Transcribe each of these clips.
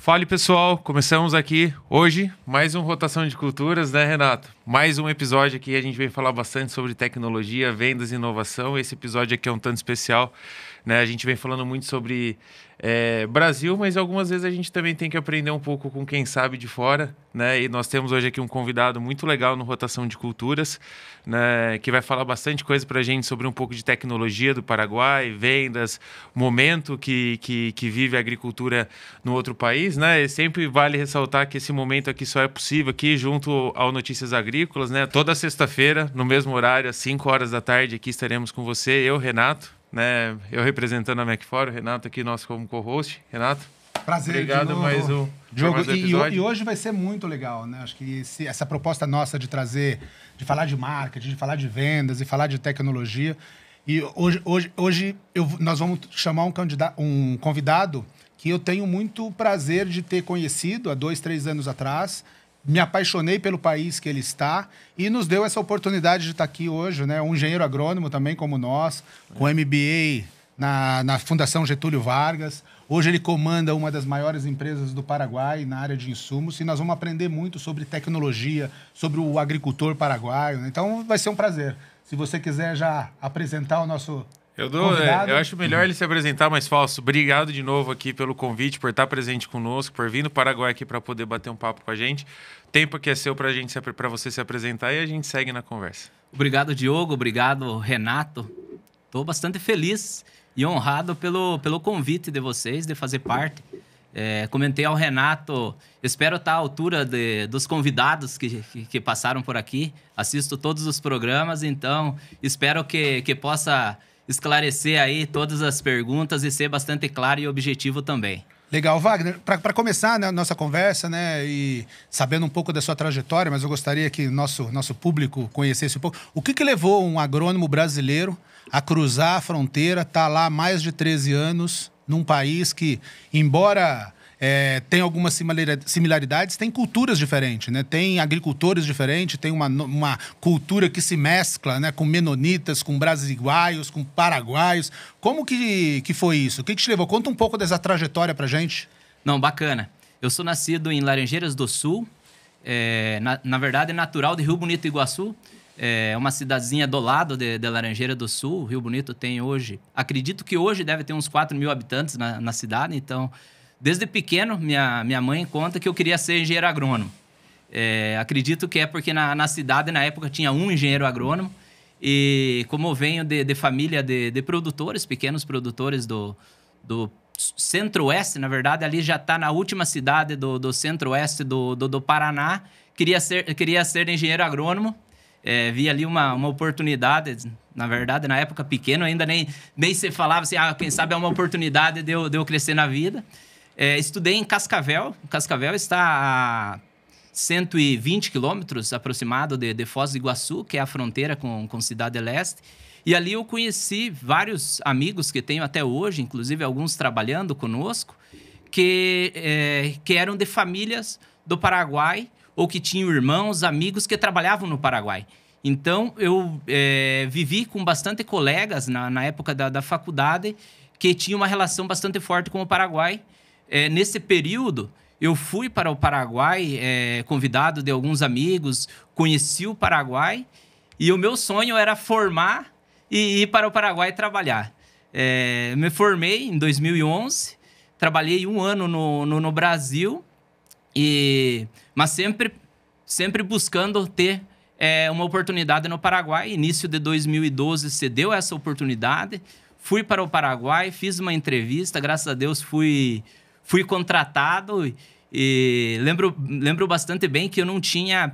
Fala pessoal, começamos aqui hoje mais um Rotação de Culturas, né, Renato? Mais um episódio aqui, a gente vem falar bastante sobre tecnologia, vendas e inovação. Esse episódio aqui é um tanto especial, né? A gente vem falando muito sobre Brasil, mas algumas vezes a gente também tem que aprender um pouco com quem sabe de fora, né? E nós temos hoje aqui um convidado muito legal no Rotação de Culturas, né, que vai falar bastante coisa pra gente sobre um pouco de tecnologia do Paraguai, vendas, momento que vive a agricultura no outro país, né? E sempre vale ressaltar que esse momento aqui só é possível aqui junto ao Notícias Agrícolas, né? Toda sexta-feira, no mesmo horário, às 5 horas da tarde, aqui estaremos com você, eu, Renato, né? Eu representando a Macfor, o Renato aqui, nosso como co-host. Renato, prazer, obrigado mais um Diogo, e hoje vai ser muito legal, né? Acho que essa proposta nossa de trazer, de falar de marketing, de falar de vendas e falar de tecnologia. E hoje nós vamos chamar um convidado que eu tenho muito prazer de ter conhecido há 2, 3 anos atrás. Me apaixonei pelo país que ele está e nos deu essa oportunidade de estar aqui hoje, né? Um engenheiro agrônomo também como nós, com MBA na Fundação Getúlio Vargas. Hoje ele comanda uma das maiores empresas do Paraguai na área de insumos e nós vamos aprender muito sobre tecnologia, sobre o agricultor paraguaio, né? Então vai ser um prazer. Se você quiser já apresentar o nosso convidado. Eu acho melhor ele se apresentar, mais Fausto, obrigado de novo aqui pelo convite, por estar presente conosco, por vir no Paraguai aqui para poder bater um papo com a gente. Tempo aqui é seu para você se apresentar e a gente segue na conversa. Obrigado, Diogo. Obrigado, Renato. Estou bastante feliz e honrado pelo convite de vocês, de fazer parte. Comentei ao Renato, espero estar à altura dos convidados que passaram por aqui. Assisto todos os programas, então espero que possa esclarecer aí todas as perguntas e ser bastante claro e objetivo também. Legal, Wagner. Para começar, né, nossa conversa, né, e sabendo um pouco da sua trajetória, mas eu gostaria que nosso público conhecesse um pouco. O que levou um agrônomo brasileiro a cruzar a fronteira, tá lá há mais de 13 anos, num país que, embora tem algumas similaridades, tem culturas diferentes, né? Tem agricultores diferentes, tem uma cultura que se mescla, né? Com menonitas, com brasiguaios, com paraguaios. Como que foi isso? O que te levou? Conta um pouco dessa trajetória pra gente. Não, bacana. Eu sou nascido em Laranjeiras do Sul, na verdade natural de Rio Bonito, Iguaçu. É uma cidadezinha do lado de Laranjeira do Sul. Rio Bonito tem hoje, acredito que hoje deve ter uns 4 mil habitantes na cidade, então... Desde pequeno, minha mãe conta que eu queria ser engenheiro agrônomo. Acredito que é porque na cidade, na época, tinha um engenheiro agrônomo. E como eu venho de família de produtores, pequenos produtores do centro-oeste, na verdade, ali já está na última cidade do centro-oeste do Paraná. Queria ser engenheiro agrônomo. Vi ali uma oportunidade, na verdade, na época pequeno, ainda nem se falava assim, quem sabe é uma oportunidade de eu crescer na vida. Estudei em Cascavel. Cascavel está a 120 quilômetros aproximado de Foz do Iguaçu, que é a fronteira com Cidade Leste. E ali eu conheci vários amigos que tenho até hoje, inclusive alguns trabalhando conosco, que eram de famílias do Paraguai ou que tinham irmãos, amigos que trabalhavam no Paraguai. Então, eu vivi com bastante colegas na época da faculdade que tinham uma relação bastante forte com o Paraguai. Nesse período, eu fui para o Paraguai, convidado de alguns amigos, conheci o Paraguai e o meu sonho era formar e ir para o Paraguai trabalhar. Me formei em 2011, trabalhei 1 ano no Brasil, mas sempre buscando ter uma oportunidade no Paraguai. Início de 2012 se deu essa oportunidade, fui para o Paraguai, fiz uma entrevista, graças a Deus fui contratado e lembro bastante bem que eu não tinha...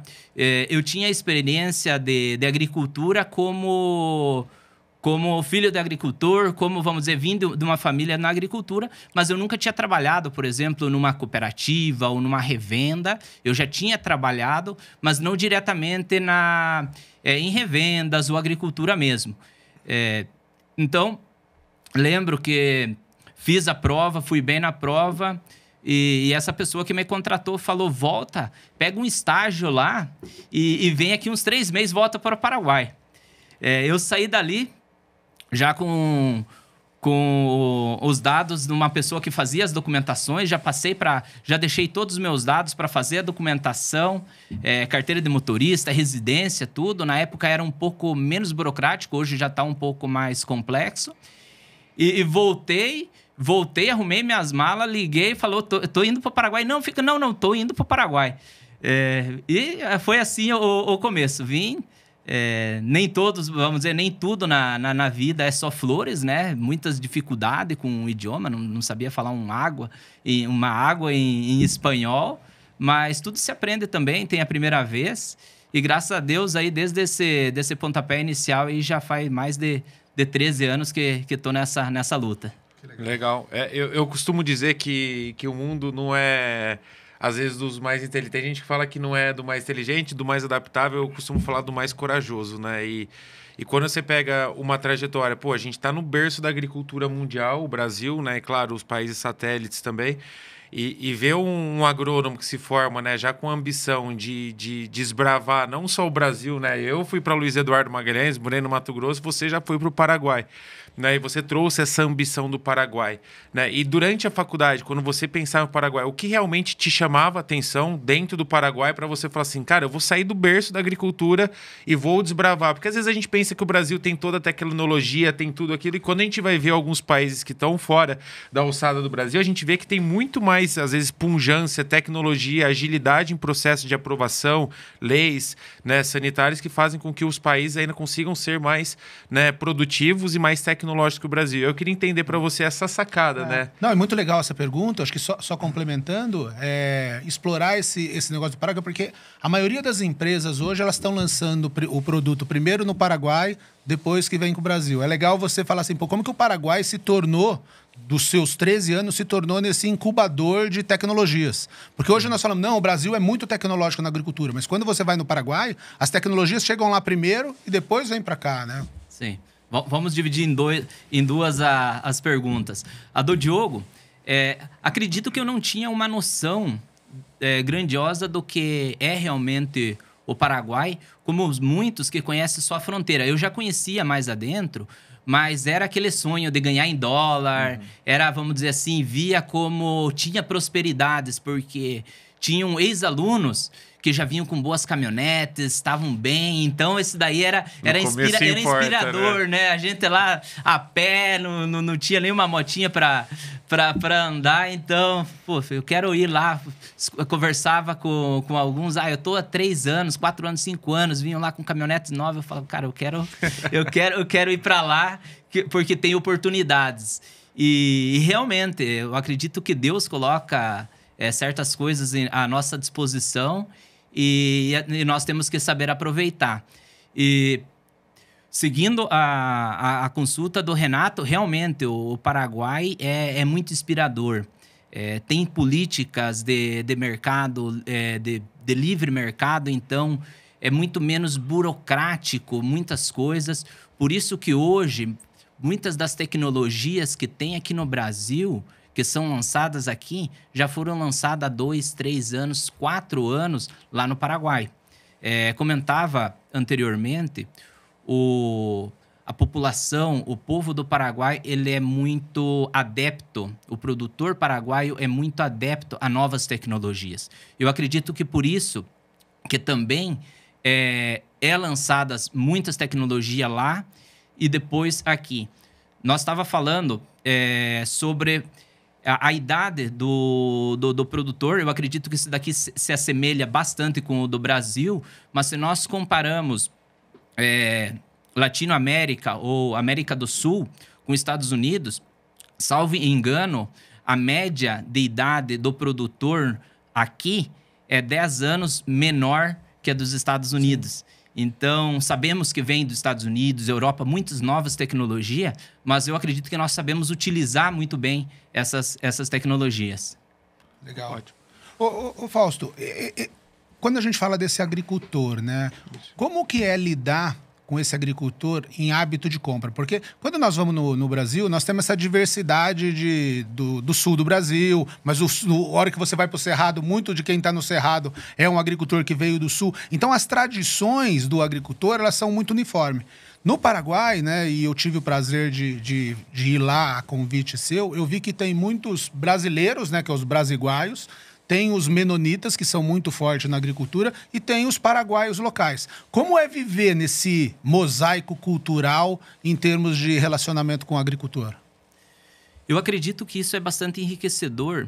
eu tinha experiência de agricultura como filho de agricultor, como, vamos dizer, vindo de uma família na agricultura, mas eu nunca tinha trabalhado, por exemplo, numa cooperativa ou numa revenda. Eu já tinha trabalhado, mas não diretamente em revendas ou agricultura mesmo. Então, lembro que fiz a prova, fui bem na prova e essa pessoa que me contratou falou, volta, pega um estágio lá e vem aqui uns 3 meses, volta para o Paraguai. Eu saí dali já com com os dados de uma pessoa que fazia as documentações, já deixei todos os meus dados para fazer a documentação, carteira de motorista, residência, tudo. Na época era um pouco menos burocrático, hoje já está um pouco mais complexo. E voltei, arrumei minhas malas, liguei e falou, tô indo para o Paraguai. Não, tô indo para o Paraguai. E foi assim o começo. Vim. Nem todos, vamos dizer, nem tudo na vida é só flores, né? Muitas dificuldades com o idioma, não sabia falar uma água em espanhol, mas tudo se aprende também, tem a primeira vez. E graças a Deus, aí, desde esse pontapé inicial, aí já faz mais de 13 anos que estou nessa luta. Legal. Eu costumo dizer que o mundo não é... Às vezes, dos mais inteligentes. Tem gente que fala que não é do mais inteligente, do mais adaptável. Eu costumo falar do mais corajoso, né? E quando você pega uma trajetória... Pô, a gente está no berço da agricultura mundial, o Brasil, né? E, claro, os países satélites também. E ver um agrônomo que se forma, né? Já com a ambição de desbravar não só o Brasil, né? Eu fui para Luiz Eduardo Magalhães, morei no Mato Grosso, você já foi para o Paraguai. Né, e você trouxe essa ambição do Paraguai. Né? E durante a faculdade, quando você pensava no Paraguai, o que realmente te chamava a atenção dentro do Paraguai para você falar assim, cara, eu vou sair do berço da agricultura e vou desbravar? Porque às vezes a gente pensa que o Brasil tem toda a tecnologia, tem tudo aquilo, e quando a gente vai ver alguns países que estão fora da alçada do Brasil, a gente vê que tem muito mais, às vezes, pungência, tecnologia, agilidade em processo de aprovação, leis, né, sanitárias que fazem com que os países ainda consigam ser mais, né, produtivos e mais tecnológicos que o Brasil. Eu queria entender para você essa sacada, né? Não, é muito legal essa pergunta. Acho que só complementando, explorar esse negócio do Paraguai, porque a maioria das empresas hoje elas estão lançando o produto primeiro no Paraguai, depois que vem com o Brasil. É legal você falar assim, pô, como que o Paraguai se tornou, dos seus 13 anos, se tornou nesse incubador de tecnologias. Porque hoje nós falamos, não, o Brasil é muito tecnológico na agricultura, mas quando você vai no Paraguai, as tecnologias chegam lá primeiro e depois vêm para cá, né? Sim. Vamos dividir em duas as perguntas. A do Diogo, acredito que eu não tinha uma noção grandiosa do que é realmente o Paraguai, como os muitos que conhecem só a fronteira. Eu já conhecia mais adentro, mas era aquele sonho de ganhar em dólar, era, vamos dizer assim, via como tinha prosperidades, porque tinham ex-alunos que já vinham com boas caminhonetes, estavam bem. Então, esse daí era inspirador, né? A gente lá a pé, não tinha nenhuma motinha para andar. Então, pô, eu quero ir lá. Eu conversava com alguns. Eu tô há 3 anos, 4 anos, 5 anos. Vinham lá com caminhonetes novas. Eu falava, cara, eu quero ir para lá porque tem oportunidades. E realmente, eu acredito que Deus coloca certas coisas à nossa disposição e nós temos que saber aproveitar. E seguindo a consulta do Renato, realmente o Paraguai é muito inspirador. Tem políticas de mercado, de livre mercado, então é muito menos burocrático, muitas coisas. Por isso que hoje, muitas das tecnologias que tem aqui no Brasil, que são lançadas aqui, já foram lançadas há 2, 3 anos, 4 anos lá no Paraguai. Comentava anteriormente, a população, o povo do Paraguai, ele é muito adepto, o produtor paraguaio é muito adepto a novas tecnologias. Eu acredito que por isso que também lançadas muitas tecnologias lá e depois aqui. Nós estávamos falando sobre a idade do produtor. Eu acredito que isso daqui se assemelha bastante com o do Brasil, mas se nós comparamos Latinoamérica ou América do Sul com Estados Unidos, salvo engano, a média de idade do produtor aqui é 10 anos menor que a dos Estados Unidos. Então, sabemos que vem dos Estados Unidos, Europa, muitas novas tecnologias, mas eu acredito que nós sabemos utilizar muito bem essas tecnologias. Legal. Ótimo. Ô Fausto, quando a gente fala desse agricultor, né? Como que é lidar com esse agricultor em hábito de compra? Porque quando nós vamos no Brasil, nós temos essa diversidade do sul do Brasil, mas a hora que você vai para o Cerrado, muito de quem está no Cerrado é um agricultor que veio do sul. Então, as tradições do agricultor, elas são muito uniformes. No Paraguai, né, e eu tive o prazer de ir lá a convite seu, eu vi que tem muitos brasileiros, né, que é os brasiguaios, tem os menonitas, que são muito fortes na agricultura, e tem os paraguaios locais. Como é viver nesse mosaico cultural em termos de relacionamento com o agricultor? Eu acredito que isso é bastante enriquecedor.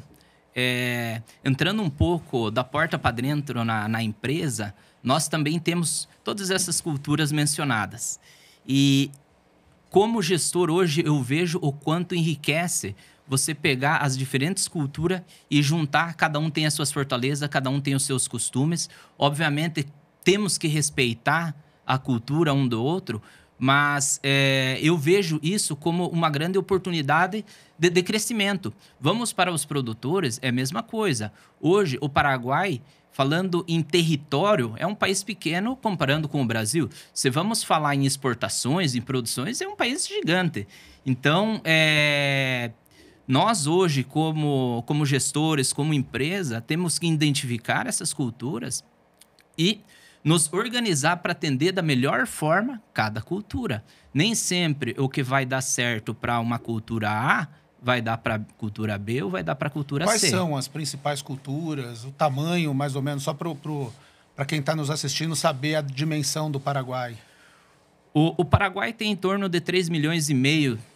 Entrando um pouco da porta para dentro na empresa, nós também temos todas essas culturas mencionadas. E como gestor hoje, eu vejo o quanto enriquece você pegar as diferentes culturas e juntar, cada um tem as suas fortalezas, cada um tem os seus costumes. Obviamente, temos que respeitar a cultura um do outro, mas eu vejo isso como uma grande oportunidade de crescimento. Vamos para os produtores, é a mesma coisa. Hoje, o Paraguai, falando em território, é um país pequeno comparando com o Brasil. Se vamos falar em exportações, em produções, é um país gigante. Então, nós hoje, como gestores, como empresa, temos que identificar essas culturas e nos organizar para atender da melhor forma cada cultura. Nem sempre o que vai dar certo para uma cultura A vai dar para a cultura B ou vai dar para a cultura C. Quais são as principais culturas, o tamanho, mais ou menos, só para quem está nos assistindo saber a dimensão do Paraguai? O Paraguai tem em torno de 3,5 milhões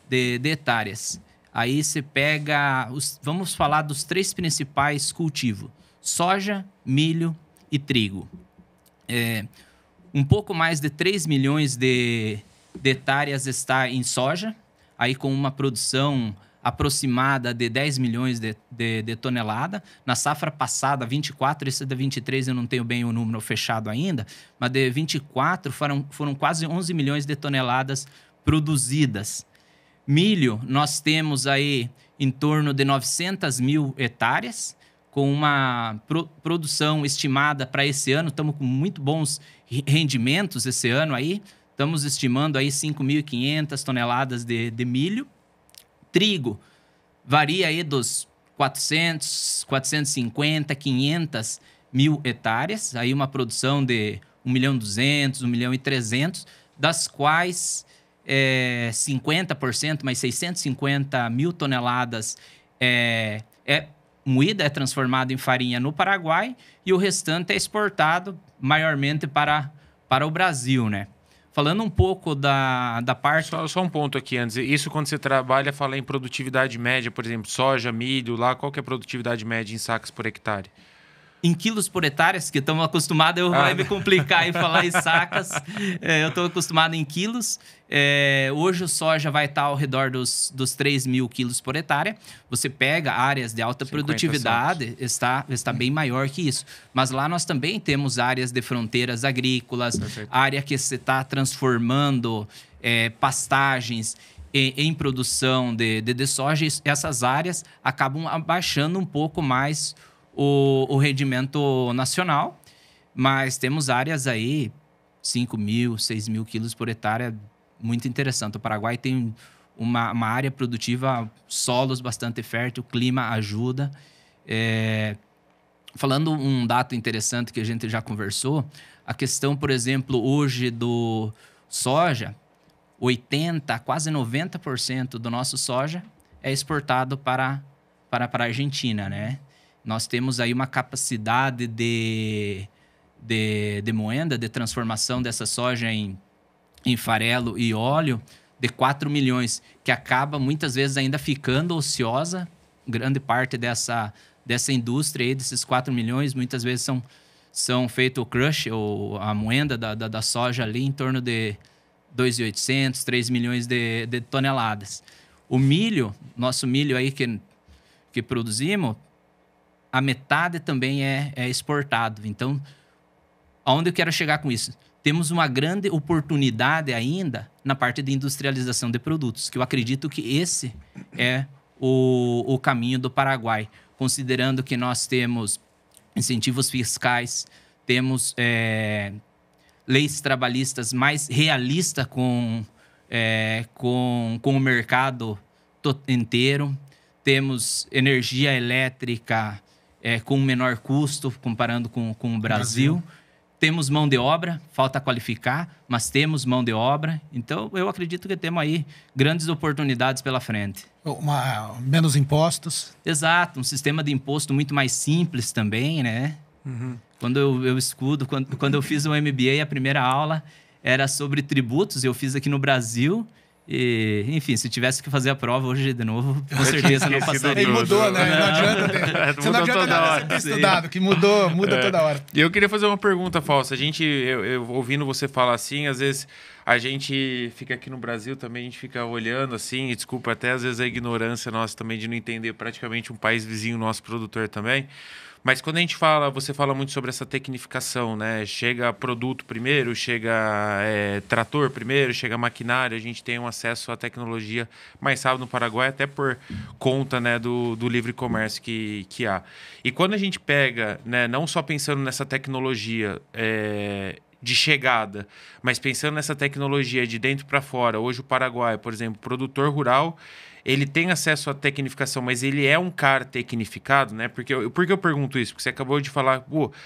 de hectares. Aí você pega, vamos falar dos 3 principais cultivos: soja, milho e trigo. Um pouco mais de 3 milhões de hectares está em soja, aí com uma produção aproximada de 10 milhões de tonelada. Na safra passada, 24, esse da 23 eu não tenho bem o número fechado ainda, mas de 24 foram quase 11 milhões de toneladas produzidas. Milho, nós temos aí em torno de 900 mil hectares, com uma produção estimada para esse ano. Estamos com muito bons rendimentos esse ano aí. Estamos estimando aí 5.500 toneladas de milho. Trigo varia aí dos 400, 450, 500 mil hectares. Aí uma produção de 1.200.000, 1.300.000, das quais 50%, mais 650 mil toneladas moída, é transformado em farinha no Paraguai, e o restante é exportado maiormente para o Brasil, né? Falando um pouco da parte... Só um ponto aqui antes. Isso quando você trabalha, fala em produtividade média, por exemplo, soja, milho, lá, qual que é a produtividade média em sacas por hectare? Em quilos por hectare, que estamos acostumados, vai me complicar em falar em sacas. Eu estou acostumado em quilos. Hoje o soja vai estar ao redor dos 3.000 quilos por hectare. Você pega áreas de alta produtividade, está bem maior que isso. Mas lá nós também temos áreas de fronteiras agrícolas, área que se está transformando pastagens em produção de soja. Essas áreas acabam abaixando um pouco mais o rendimento nacional, mas temos áreas aí 5.000, 6.000 quilos por hectare, muito interessante. O Paraguai tem uma área produtiva, solos bastante fértil, o clima ajuda. Falando um dado interessante que a gente já conversou, a questão, por exemplo, hoje do soja, 80%, quase 90% do nosso soja é exportado para a Argentina, né? Nós temos aí uma capacidade de moenda, de transformação dessa soja em farelo e óleo de 4 milhões, que acaba muitas vezes ainda ficando ociosa. Grande parte dessa indústria aí, desses 4 milhões, muitas vezes são feito o crush, ou a moenda da soja ali, em torno de 2.800, 3 milhões de toneladas. O milho, nosso milho aí que produzimos, a metade também é exportado. Então, aonde eu quero chegar com isso? Temos uma grande oportunidade ainda na parte de industrialização de produtos, que eu acredito que esse é o caminho do Paraguai, considerando que nós temos incentivos fiscais, temos leis trabalhistas mais realistas com o mercado inteiro, temos energia elétrica com menor custo comparando com o Brasil. temos mão de obra, falta qualificar, mas temos mão de obra. Então, eu acredito que temos aí grandes oportunidades pela frente. Menos impostos. Exato, um sistema de imposto muito mais simples também, né? Quando eu escudo, quando eu fiz o MBA, a primeira aula era sobre tributos, eu fiz aqui no Brasil. E, enfim, se tivesse que fazer a prova hoje de novo, com certeza não passaria. E mudou, né? Não adianta Você não adianta nada ter estudado, que muda toda hora. E eu queria fazer uma pergunta, Fausto. Eu ouvindo você falar assim, às vezes a gente fica aqui no Brasil também, a gente fica olhando assim, e desculpa até às vezes a ignorância nossa também de não entender praticamente um país vizinho nosso produtor também. Mas quando a gente fala, você fala muito sobre essa tecnificação, né? Chega produto primeiro, chega trator primeiro, chega maquinário, a gente tem um acesso à tecnologia mais rápido no Paraguai, até por conta, né, do livre comércio que há. E quando a gente pega, né, não só pensando nessa tecnologia de chegada, mas pensando nessa tecnologia de dentro para fora, hoje o Paraguai, por exemplo, produtor rural, ele tem acesso à tecnificação, mas ele é um cara tecnificado, né? Por que eu pergunto isso? Porque você acabou de falar,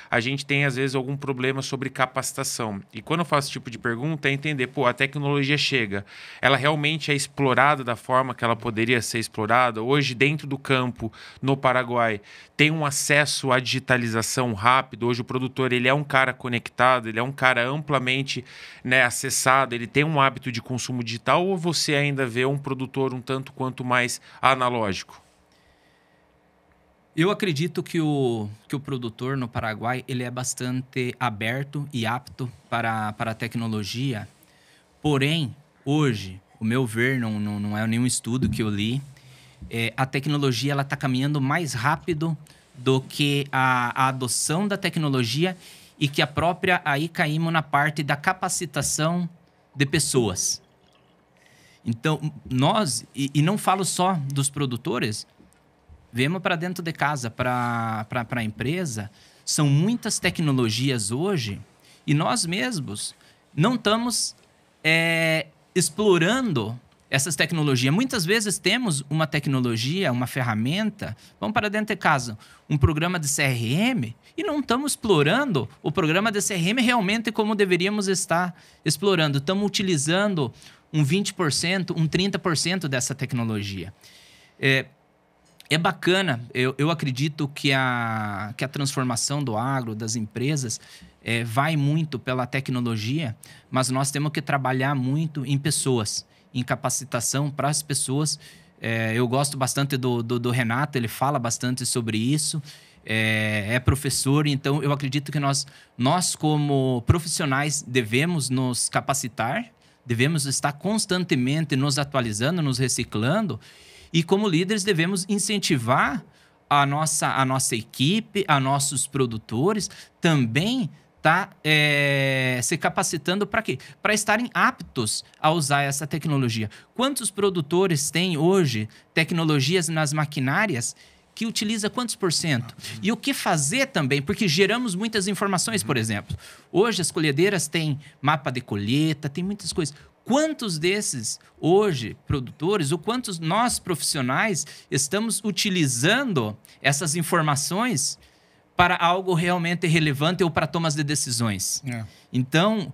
a gente tem, às vezes, algum problema sobre capacitação. E quando eu faço esse tipo de pergunta, é entender, a tecnologia chega. Ela realmente é explorada da forma que ela poderia ser explorada? Hoje, dentro do campo, no Paraguai, tem um acesso à digitalização rápido. Hoje, o produtor, ele é um cara conectado, ele é um cara amplamente, né, acessado, ele tem um hábito de consumo digital, ou você ainda vê um produtor um tanto quanto mais analógico? Eu acredito que o produtor no Paraguai ele é bastante aberto e apto para a tecnologia. Porém, hoje, o meu ver, não é nenhum estudo que eu li, a tecnologia está caminhando mais rápido do que a adoção da tecnologia e que a própria... Aí caímos na parte da capacitação de pessoas. Então, nós, e não falo só dos produtores, vemos para dentro de casa, para a empresa, são muitas tecnologias hoje e nós mesmos não estamos explorando essas tecnologias. Muitas vezes temos uma tecnologia, uma ferramenta, vamos para dentro de casa, um programa de CRM, e não estamos explorando o programa de CRM realmente como deveríamos estar explorando. Estamos utilizando um 20%, um 30% dessa tecnologia. É bacana, eu acredito que a transformação do agro, das empresas, vai muito pela tecnologia, mas nós temos que trabalhar muito em pessoas, em capacitação para as pessoas. Eu gosto bastante do Renato, ele fala bastante sobre isso, é professor, então eu acredito que nós como profissionais devemos nos capacitar, devemos estar constantemente nos atualizando, nos reciclando, e como líderes devemos incentivar a nossa equipe, a nossos produtores também se capacitando para quê? Para estarem aptos a usar essa tecnologia. Quantos produtores têm hoje tecnologias nas maquinárias que utiliza quantos por cento? E o que fazer também? Porque geramos muitas informações, por exemplo. Hoje as colhedeiras têm mapa de colheita, tem muitas coisas. Quantos desses, hoje, produtores, ou quantos nós, profissionais, estamos utilizando essas informações para algo realmente relevante ou para tomas de decisões? Então,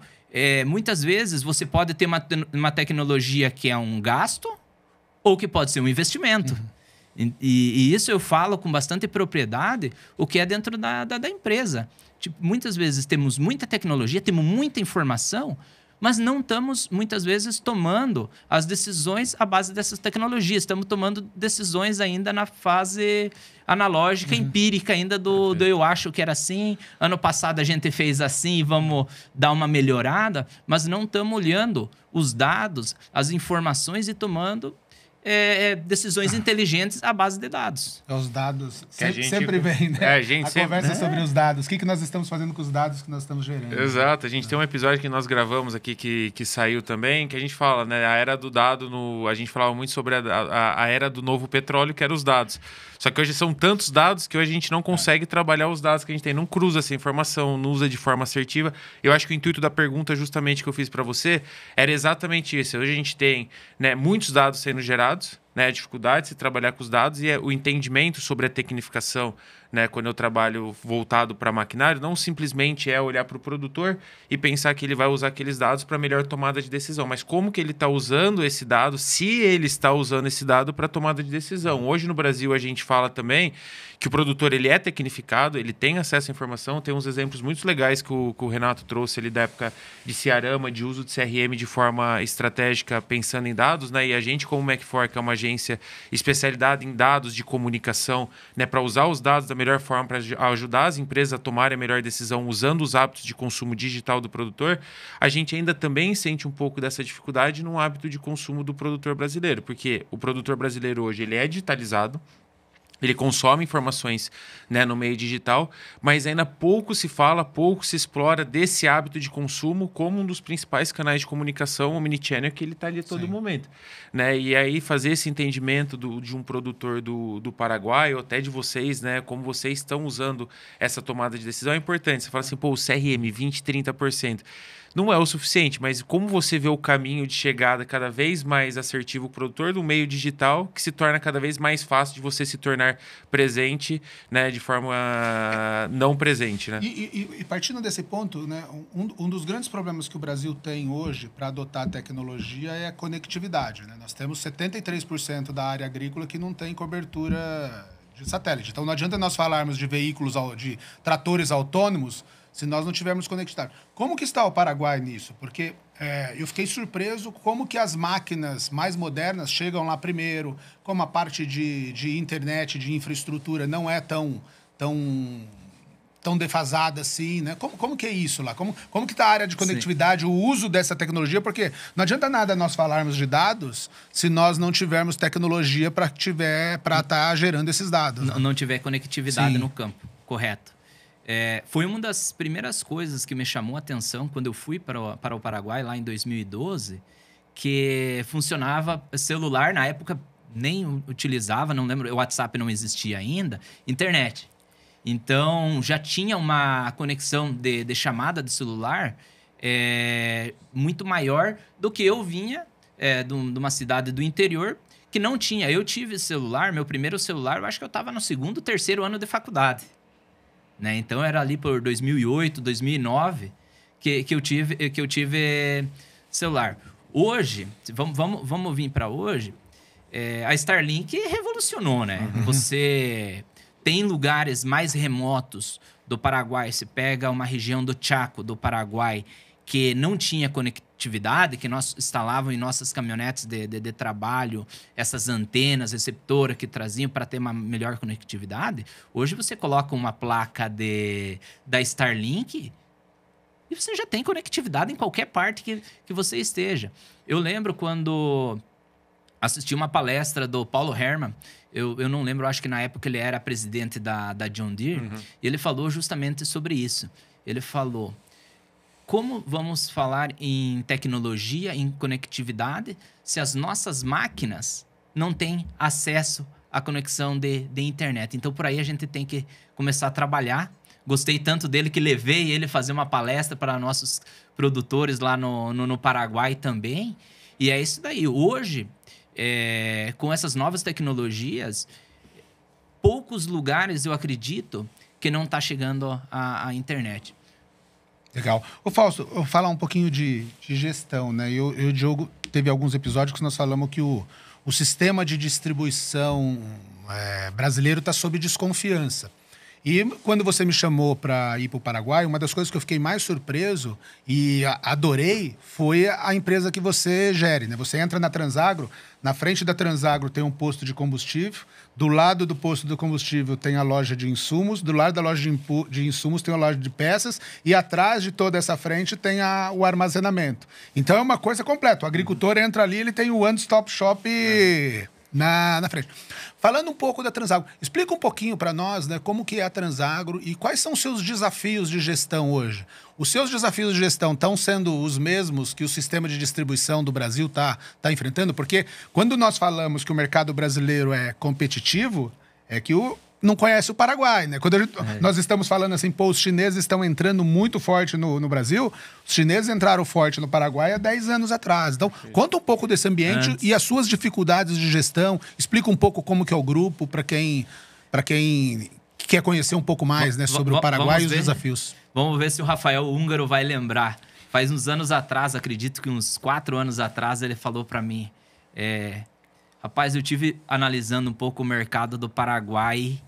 muitas vezes, você pode ter uma tecnologia que é um gasto ou que pode ser um investimento. E isso eu falo com bastante propriedade, o que é dentro da empresa. Tipo, muitas vezes temos muita tecnologia, temos muita informação, mas não estamos, muitas vezes, tomando as decisões à base dessas tecnologias. Estamos tomando decisões ainda na fase analógica, empírica ainda do eu acho que era assim, ano passado a gente fez assim, vamos dar uma melhorada, mas não estamos olhando os dados, as informações e tomando decisões inteligentes à base de dados. Os dados sempre vem, né? Conversa sobre os dados. O que nós estamos fazendo com os dados que nós estamos gerando. Exato. A gente tem um episódio que nós gravamos aqui que saiu também, que a gente fala, né? A era do dado, a gente falava muito sobre a era do novo petróleo, que era os dados. Só que hoje são tantos dados que hoje a gente não consegue trabalhar os dados que a gente tem. Não cruza essa informação, não usa de forma assertiva. Eu acho que o intuito da pergunta, justamente, que eu fiz para você, era exatamente isso. Hoje a gente tem, né, muitos dados sendo gerados, né, a dificuldade de se trabalhar com os dados e o entendimento sobre a tecnificação, né, quando eu trabalho voltado para maquinário, não simplesmente é olhar para o produtor e pensar que ele vai usar aqueles dados para melhor tomada de decisão, mas como que ele está usando esse dado, se ele está usando esse dado para tomada de decisão. Hoje no Brasil a gente fala também que o produtor ele é tecnificado, ele tem acesso à informação, tem uns exemplos muito legais que o Renato trouxe ali da época de Ciarama, de uso de CRM de forma estratégica pensando em dados, né, e a gente como Mac4, que é uma agência especializada em dados de comunicação, né, para usar os dados da melhor forma para ajudar as empresas a tomarem a melhor decisão usando os hábitos de consumo digital do produtor, a gente ainda também sente um pouco dessa dificuldade no hábito de consumo do produtor brasileiro, porque o produtor brasileiro hoje ele é digitalizado, ele consome informações, né, no meio digital, mas ainda pouco se fala, pouco se explora desse hábito de consumo como um dos principais canais de comunicação, o omnichannel, que ele está ali a todo momento. Né? E aí fazer esse entendimento de um produtor do Paraguai, ou até de vocês, né, como vocês estão usando essa tomada de decisão, é importante. Você fala assim, pô, o CRM 20%, 30%. Não é o suficiente, mas como você vê o caminho de chegada cada vez mais assertivo o produtor do meio digital, que se torna cada vez mais fácil de você se tornar presente, né, de forma não presente. Né? E partindo desse ponto, né, um dos grandes problemas que o Brasil tem hoje para adotar a tecnologia é a conectividade. Né? Nós temos 73% da área agrícola que não tem cobertura de satélite. Então não adianta nós falarmos de veículos, de tratores autônomos, se nós não tivermos conectado. Como que está o Paraguai nisso? Porque eu fiquei surpreso como que as máquinas mais modernas chegam lá primeiro, como a parte de internet, de infraestrutura não é tão defasada assim, né? Como que é isso lá? Como que está a área de conectividade, o uso dessa tecnologia? Porque não adianta nada nós falarmos de dados se nós não tivermos tecnologia para estar gerando esses dados. Não tiver conectividade no campo, correto. Foi uma das primeiras coisas que me chamou a atenção quando eu fui para o Paraguai, lá em 2012, que funcionava celular, na época nem utilizava, não lembro, o WhatsApp não existia ainda, internet. Então, já tinha uma conexão de chamada de celular muito maior do que eu vinha de uma cidade do interior que não tinha. Eu tive celular, meu primeiro celular, eu acho que eu estava no 2º, 3º ano de faculdade. Né? Então, era ali por 2008, 2009 que eu tive celular. Hoje, vamos vir para hoje, a Starlink revolucionou, né? Uhum. Você tem lugares mais remotos do Paraguai, você pega uma região do Chaco, do Paraguai, que não tinha conectividade, que nós instalávamos em nossas caminhonetes de trabalho, essas antenas, receptoras que traziam para ter uma melhor conectividade. Hoje você coloca uma placa da Starlink e você já tem conectividade em qualquer parte que você esteja. Eu lembro quando assisti uma palestra do Paulo Hermann, eu não lembro, acho que na época ele era presidente da John Deere, e ele falou justamente sobre isso. Ele falou: como vamos falar em tecnologia, em conectividade, se as nossas máquinas não têm acesso à conexão de internet? Então, por aí a gente tem que começar a trabalhar. Gostei tanto dele que levei ele fazer uma palestra para nossos produtores lá no Paraguai também. E é isso daí. Hoje, com essas novas tecnologias, poucos lugares, eu acredito, que não está chegando a internet. Legal. Ô, Fausto, eu vou falar um pouquinho de gestão, né? Eu e o Diogo teve alguns episódios que nós falamos que o sistema de distribuição brasileiro está sob desconfiança. E quando você me chamou para ir para o Paraguai, uma das coisas que eu fiquei mais surpreso e adorei foi a empresa que você gere, né? Você entra na Transagro, na frente da Transagro tem um posto de combustível, do lado do posto de combustível tem a loja de insumos, do lado da loja de insumos tem a loja de peças e atrás de toda essa frente tem o armazenamento. Então é uma coisa completa. O agricultor entra ali, ele tem o one-stop shop na frente. Falando um pouco da Transagro, explica um pouquinho para nós, né, como que é a Transagro e quais são os seus desafios de gestão hoje. Os seus desafios de gestão estão sendo os mesmos que o sistema de distribuição do Brasil tá enfrentando? Porque quando nós falamos que o mercado brasileiro é competitivo, é que não conhece o Paraguai, né? Quando nós estamos falando assim, pô, os chineses estão entrando muito forte no Brasil, os chineses entraram forte no Paraguai há 10 anos atrás. Então, conta um pouco desse ambiente e as suas dificuldades de gestão, explica um pouco como que é o grupo, para quem quer conhecer um pouco mais, né, sobre o Paraguai e os desafios. Vamos ver se o Rafael Húngaro vai lembrar. Faz uns anos atrás, acredito que uns 4 anos atrás, ele falou para mim, rapaz, eu tive analisando um pouco o mercado do Paraguai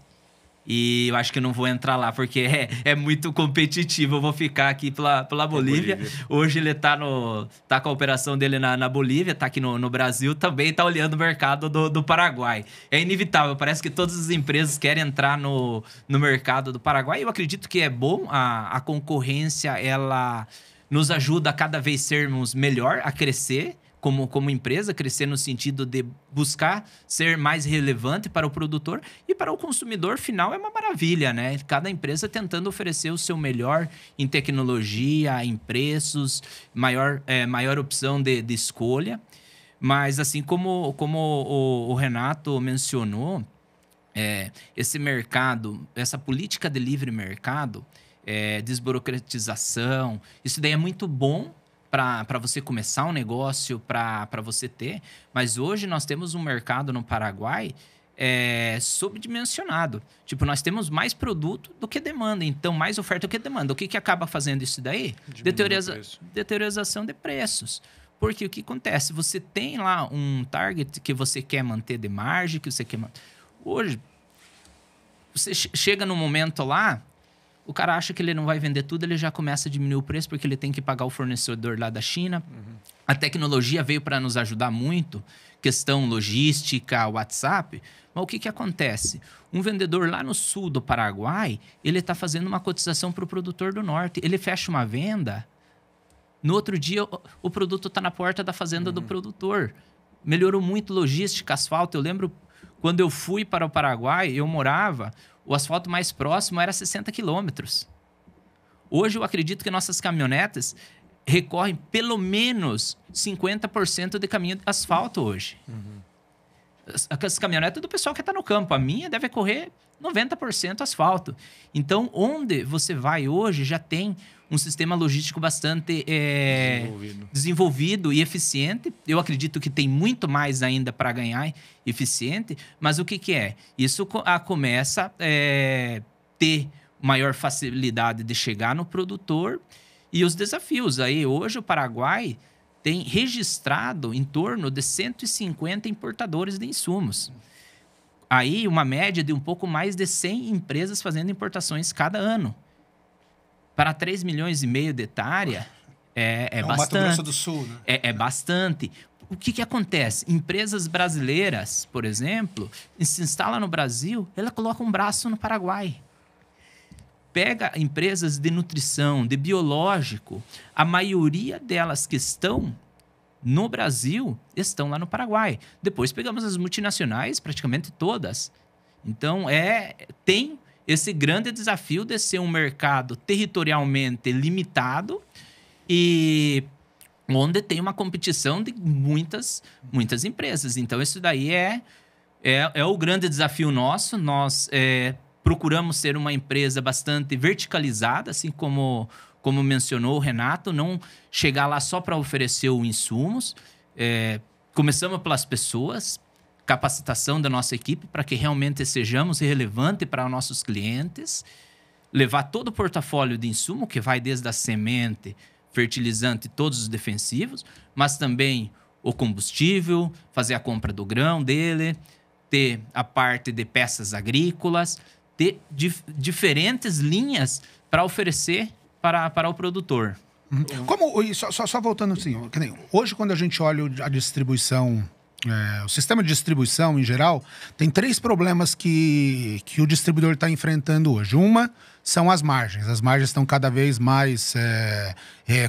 e eu acho que não vou entrar lá, porque é muito competitivo. Eu vou ficar aqui pela Bolívia. Hoje ele tá com a operação dele na Bolívia, tá aqui no Brasil, também tá olhando o mercado do Paraguai. É inevitável, parece que todas as empresas querem entrar no mercado do Paraguai. Eu acredito que é bom, a concorrência, ela nos ajuda a cada vez sermos melhor, a crescer, como empresa, crescer no sentido de buscar ser mais relevante para o produtor e para o consumidor final é uma maravilha, né? Cada empresa tentando oferecer o seu melhor em tecnologia, em preços, maior opção de escolha. Mas assim como o Renato mencionou, esse mercado, essa política de livre mercado, desburocratização, isso daí é muito bom para você começar um negócio, para você ter. Mas hoje nós temos um mercado no Paraguai subdimensionado. Tipo, nós temos mais produto do que demanda. Então, mais oferta do que demanda. O que acaba fazendo isso daí? Deteriorização de preços. Porque o que acontece? Você tem lá um target que você quer manter de margem, que você quer manter. Hoje, você chega num momento lá, o cara acha que ele não vai vender tudo, ele já começa a diminuir o preço porque ele tem que pagar o fornecedor lá da China. A tecnologia veio para nos ajudar muito, questão logística, WhatsApp. Mas o que acontece? Um vendedor lá no sul do Paraguai, ele está fazendo uma cotização para o produtor do norte. Ele fecha uma venda, no outro dia o produto está na porta da fazenda do produtor. Melhorou muito logística, asfalto. Eu lembro quando eu fui para o Paraguai, eu morava... O asfalto mais próximo era 60 quilômetros. Hoje, eu acredito que nossas caminhonetas recorrem pelo menos 50% de caminho de asfalto hoje. As caminhonetas do pessoal que está no campo. A minha deve correr 90% asfalto. Então, onde você vai hoje já tem um sistema logístico bastante desenvolvido e eficiente. Eu acredito que tem muito mais ainda para ganhar eficiente, mas o que é? Isso começa a ter maior facilidade de chegar no produtor e os desafios. Aí, hoje, o Paraguai tem registrado em torno de 150 importadores de insumos. Aí, uma média de um pouco mais de 100 empresas fazendo importações cada ano. Para 3,5 milhões de hectare, é bastante. Mato Grosso do Sul, né? É bastante. O que acontece? Empresas brasileiras, por exemplo, se instalam no Brasil, ela coloca um braço no Paraguai. Pega empresas de nutrição, de biológico, a maioria delas que estão no Brasil estão lá no Paraguai. Depois pegamos as multinacionais, praticamente todas. Então, tem esse grande desafio de ser um mercado territorialmente limitado e onde tem uma competição de muitas empresas. Então, isso daí é o grande desafio nosso. Nós procuramos ser uma empresa bastante verticalizada, assim como mencionou o Renato, não chegar lá só para oferecer os insumos. Começamos pelas pessoas, capacitação da nossa equipe para que realmente sejamos relevantes para os nossos clientes, levar todo o portfólio de insumo, que vai desde a semente, fertilizante, todos os defensivos, mas também o combustível, fazer a compra do grão dele, ter a parte de peças agrícolas, ter diferentes linhas para oferecer para o produtor. Só voltando assim, hoje quando a gente olha a distribuição, o sistema de distribuição em geral, tem 3 problemas que o distribuidor está enfrentando hoje. Uma são as margens. As margens estão cada vez mais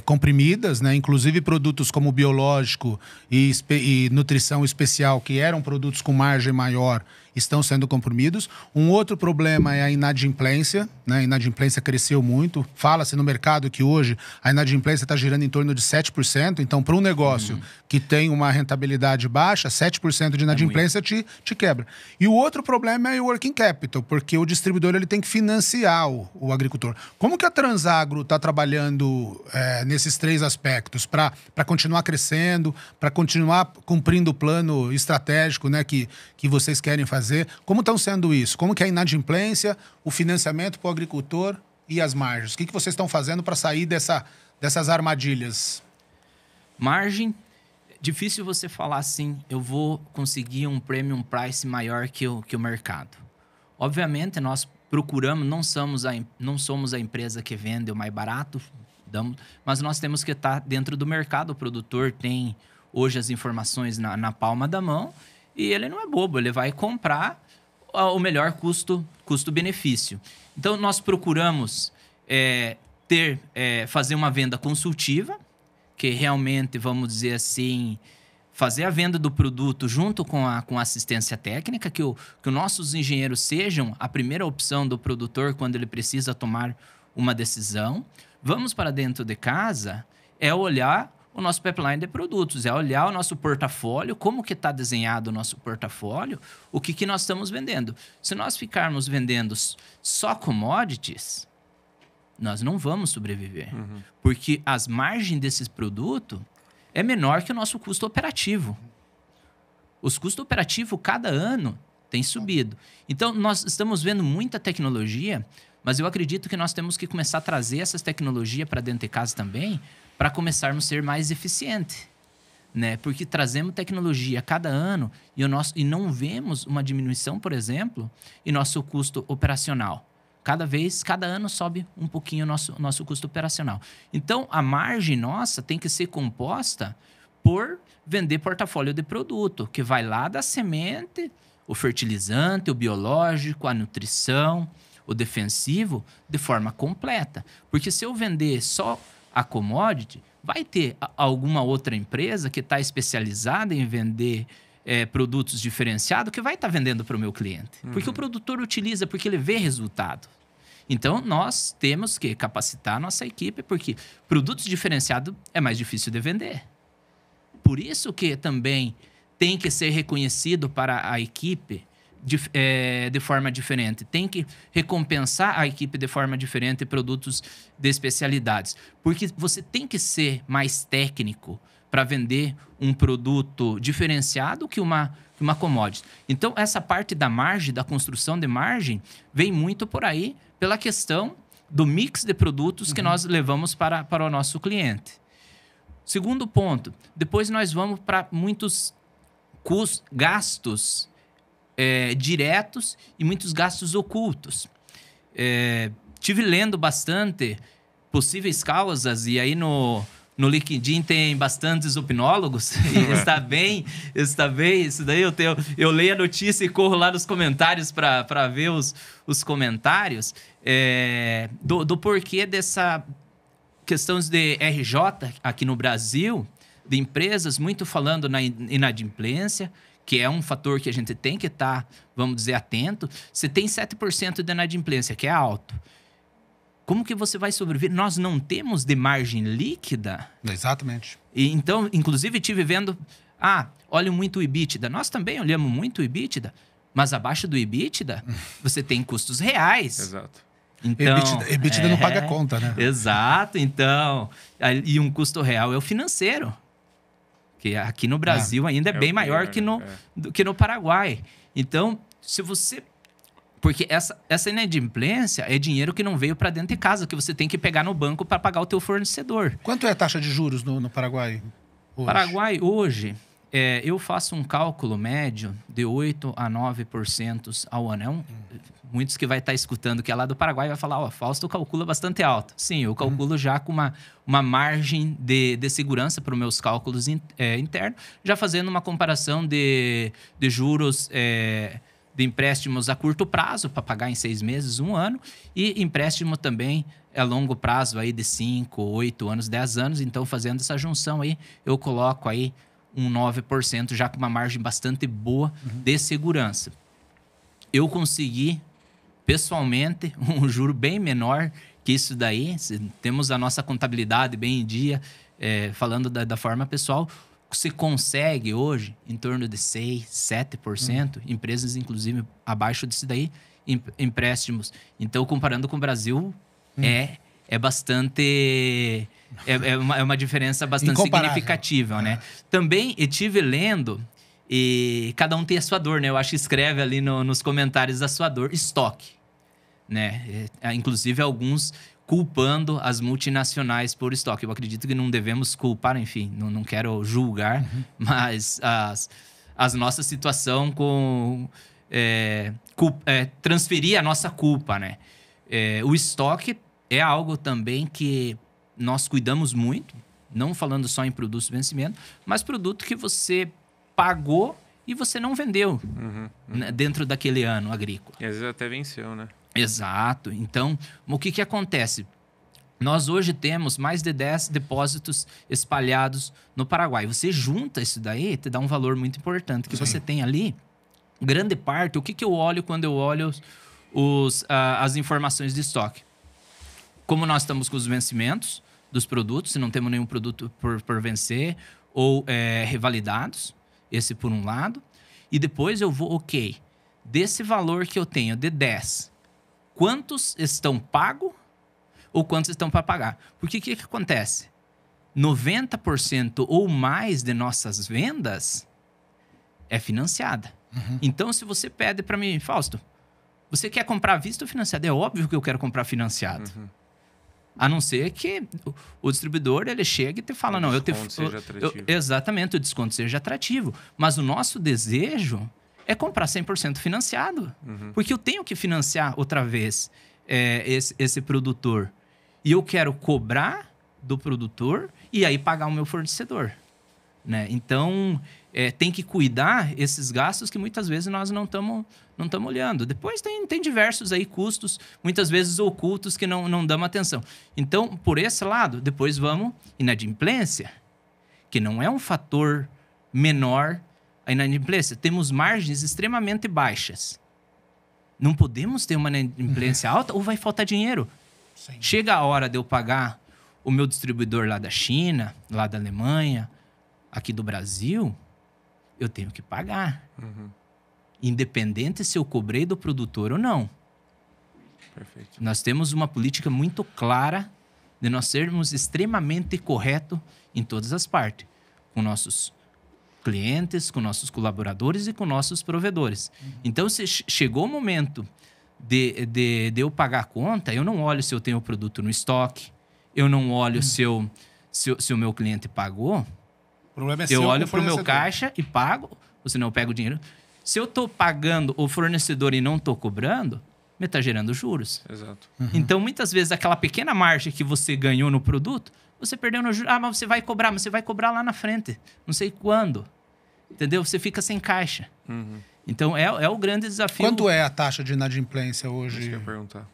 comprimidas, né? Inclusive produtos como biológico e nutrição especial, que eram produtos com margem maior, estão sendo comprimidos. Um outro problema é a inadimplência, né? A inadimplência cresceu muito. Fala-se no mercado que hoje a inadimplência está girando em torno de 7%. Então, para um negócio que tem uma rentabilidade baixa, 7% de inadimplência te quebra. E o outro problema é o working capital, porque o distribuidor ele tem que financiar o agricultor. Como que a Transagro está trabalhando nesses 3 aspectos para continuar crescendo, para continuar cumprindo o plano estratégico, né, que vocês querem fazer? Como estão sendo isso? Como que é a inadimplência, o financiamento para o agricultor e as margens? O que vocês estão fazendo para sair dessas armadilhas? Margem, difícil você falar assim, eu vou conseguir um premium price maior que o mercado. Obviamente, nós procuramos, não somos a empresa que vende o mais barato, mas nós temos que estar dentro do mercado. O produtor tem hoje as informações na palma da mão e ele não é bobo, ele vai comprar o melhor custo-benefício. Então, nós procuramos fazer uma venda consultiva, que realmente, vamos dizer assim, fazer a venda do produto junto com a assistência técnica, que os nossos engenheiros sejam a primeira opção do produtor quando ele precisa tomar uma decisão. Vamos para dentro de casa, olhar o nosso pipeline de produtos, olhar o nosso portafólio, como que está desenhado o nosso portafólio, o que nós estamos vendendo. Se nós ficarmos vendendo só commodities, nós não vamos sobreviver. Porque as margens desses produtos é menor que o nosso custo operativo. Os custos operativos, cada ano, têm subido. Então, nós estamos vendo muita tecnologia, mas eu acredito que nós temos que começar a trazer essas tecnologias para dentro de casa também, para começarmos a ser mais eficientes, né? Porque trazemos tecnologia a cada ano e não vemos uma diminuição, por exemplo, em nosso custo operacional. Cada ano sobe um pouquinho o nosso custo operacional. Então, a margem nossa tem que ser composta por vender portfólio de produto, que vai lá da semente, o fertilizante, o biológico, a nutrição, o defensivo, de forma completa. Porque se eu vender só a commodity, vai ter alguma outra empresa que está especializada em vender produtos diferenciados que vai estar vendendo para o meu cliente. Porque o produtor utiliza, porque ele vê resultado. Então, nós temos que capacitar a nossa equipe, porque produtos diferenciados é mais difícil de vender. Por isso que também tem que ser reconhecido para a equipe de forma diferente. Tem que recompensar a equipe de forma diferente produtos de especialidades. Porque você tem que ser mais técnico para vender um produto diferenciado que uma commodity. Então, essa parte da margem, da construção de margem, vem muito por aí pela questão do mix de produtos que nós levamos para o nosso cliente. Segundo ponto, depois nós vamos para muitos gastos diretos e muitos gastos ocultos. Tive lendo bastante possíveis causas, e aí no LinkedIn tem bastantes opinólogos, e está bem, isso daí eu leio a notícia e corro lá nos comentários para ver os comentários do porquê dessa questões de RJ aqui no Brasil, de empresas muito falando na inadimplência, que é um fator que a gente tem que estar, vamos dizer, atento. Você tem 7% de inadimplência, que é alto. Como que você vai sobreviver? Nós não temos de margem líquida. Exatamente. E então, inclusive, estive vendo... olho muito o EBITDA. Nós também olhamos muito o EBITDA, mas abaixo do EBITDA, você tem custos reais. Exato. Então, EBITDA não paga conta, né? Exato, então. E um custo real é o financeiro. Que aqui no Brasil ainda é bem maior que no Paraguai. Então, se você... Porque essa inadimplência é dinheiro que não veio para dentro de casa, que você tem que pegar no banco para pagar o teu fornecedor. Quanto é a taxa de juros no Paraguai hoje? Paraguai, hoje, eu faço um cálculo médio de 8% a 9% ao ano. Muitos que vai estar escutando que é lá do Paraguai vai falar, Fausto calcula bastante alto. Sim, eu calculo já com uma margem de segurança para os meus cálculos internos, já fazendo uma comparação de juros de empréstimos a curto prazo, para pagar em 6 meses, 1 ano, e empréstimo também a longo prazo, aí de 5, 8 anos, 10 anos. Então, fazendo essa junção aí, eu coloco aí um 9%, já com uma margem bastante boa de segurança. Eu consegui, pessoalmente, um juro bem menor que isso daí. Temos a nossa contabilidade bem em dia, falando da forma pessoal. Se consegue hoje em torno de 6%, 7%, empresas inclusive abaixo disso daí, empréstimos. Então, comparando com o Brasil, é bastante... É uma diferença bastante significativa, né? Também eu estive lendo, e cada um tem a sua dor, né? Eu acho que escreve ali nos comentários a sua dor. Estoque, né? Inclusive alguns culpando as multinacionais por estoque. Eu acredito que não devemos culpar, enfim, não quero julgar, mas a nossa situação com... transferir a nossa culpa, né? O estoque é algo também que nós cuidamos muito, não falando só em produtos de vencimento, mas produto que você pagou e você não vendeu né, dentro daquele ano agrícola. E às vezes até venceu, né? Exato. Então, o que acontece? Nós hoje temos mais de 10 depósitos espalhados no Paraguai. Você junta isso daí, te dá um valor muito importante, que você tem ali, grande parte. O que eu olho quando eu olho as informações de estoque? Como nós estamos com os vencimentos dos produtos, se não temos nenhum produto por vencer, ou revalidados, esse por um lado. E depois eu vou, desse valor que eu tenho de 10, quantos estão pagos ou quantos estão para pagar? Porque o que acontece? 90% ou mais de nossas vendas é financiada. Então, se você pede para mim, Fausto, você quer comprar à vista ou financiado? É óbvio que eu quero comprar financiado. A não ser que o distribuidor ele chega e te fala, não, exatamente, o desconto seja atrativo. Mas o nosso desejo é comprar 100% financiado. Porque eu tenho que financiar outra vez esse produtor. E eu quero cobrar do produtor e aí pagar o meu fornecedor. Né? Então, tem que cuidar esses gastos que muitas vezes nós não estamos olhando. Depois tem diversos aí custos, muitas vezes ocultos, que não damos atenção. Então, por esse lado, depois vamos inadimplência, que não é um fator menor a inadimplência. Temos margens extremamente baixas. Não podemos ter uma inadimplência alta ou vai faltar dinheiro. Sim. Chega a hora de eu pagar o meu distribuidor lá da China, lá da Alemanha, aqui do Brasil, eu tenho que pagar. Independente se eu cobrei do produtor ou não. Perfeito. Nós temos uma política muito clara de nós sermos extremamente corretos em todas as partes. Com nossos clientes, com nossos colaboradores e com nossos provedores. Então, se chegou o momento de eu pagar a conta, eu não olho se eu tenho o produto no estoque, eu não olho se o meu cliente pagou. O problema é eu olho para o meu caixa e pago, ou senão eu pego o dinheiro. Se eu estou pagando o fornecedor e não estou cobrando, me está gerando juros. Exato. Então, muitas vezes, aquela pequena margem que você ganhou no produto, você perdeu no juros. Mas você vai cobrar, lá na frente. Não sei quando. Entendeu? Você fica sem caixa. Então, é o grande desafio. Quanto é a taxa de inadimplência hoje? Isso que eu ia perguntar.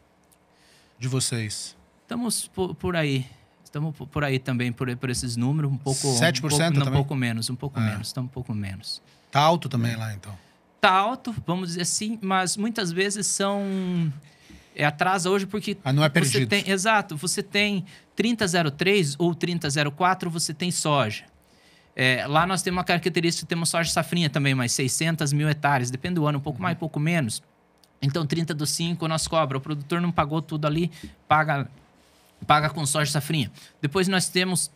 De vocês? Estamos por aí. Estamos por aí também, por esses números. Um pouco... 7% também? Um pouco menos. Estamos um pouco menos. Tá alto também lá, então? Tá alto, vamos dizer assim, mas muitas vezes atrasa hoje porque... não é perdido. Exato. Você tem 3003 ou 3004, você tem soja. Lá nós temos uma característica, temos soja safrinha também, mais 600 mil hectares, depende do ano, um pouco mais, um pouco menos. Então, 30 do 5 nós cobra. O produtor não pagou tudo ali, paga com soja safrinha. Depois nós temos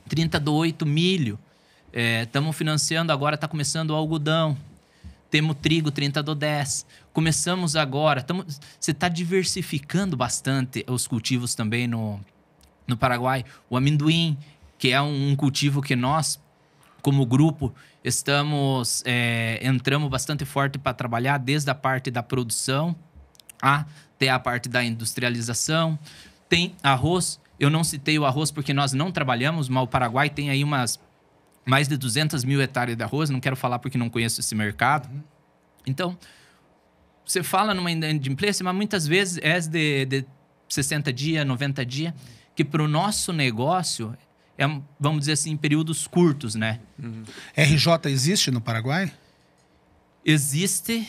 30 do 8 milho. Estamos financiando agora, está começando o algodão. Temos trigo 30 do 10. Começamos agora. Você está diversificando bastante os cultivos também no Paraguai. O amendoim, que é um cultivo que nós, como grupo, entramos bastante forte para trabalhar, desde a parte da produção até a parte da industrialização. Tem arroz. Eu não citei o arroz porque nós não trabalhamos, mas o Paraguai tem aí mais de 200 mil hectares de arroz. Não quero falar porque não conheço esse mercado. Então, você fala numa inadimplência, mas muitas vezes é de 60 dias, 90 dias, que para o nosso negócio vamos dizer assim, períodos curtos, né? RJ existe no Paraguai? Existe,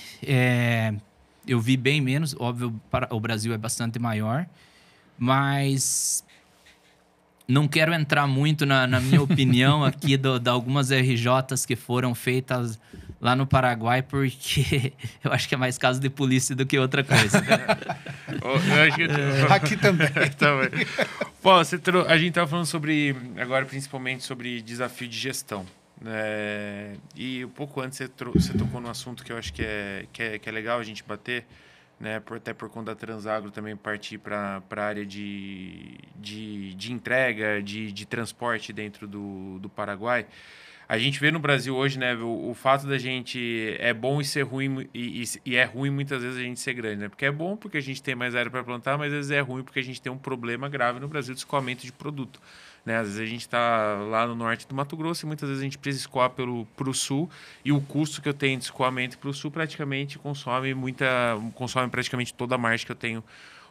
eu vi bem menos, óbvio, o Brasil é bastante maior, mas não quero entrar muito na minha opinião aqui de algumas RJs que foram feitas lá no Paraguai, porque eu acho que é mais caso de polícia do que outra coisa. Eu acho que... Aqui também. Pô, a gente estava falando sobre, agora principalmente sobre desafio de gestão. E um pouco antes você tocou num assunto que eu acho que é legal a gente bater, né? Até por conta da Transagro também partir para a área de entrega, de transporte dentro do Paraguai. A gente vê no Brasil hoje, né, o fato da gente é bom e ser ruim, e é ruim muitas vezes a gente ser grande, né? Porque é bom porque a gente tem mais área para plantar, mas às vezes é ruim porque a gente tem um problema grave no Brasil de escoamento de produto. Né? Às vezes a gente está lá no norte do Mato Grosso e muitas vezes a gente precisa escoar para o sul, e o custo que eu tenho de escoamento para o sul praticamente consome praticamente toda a margem que eu tenho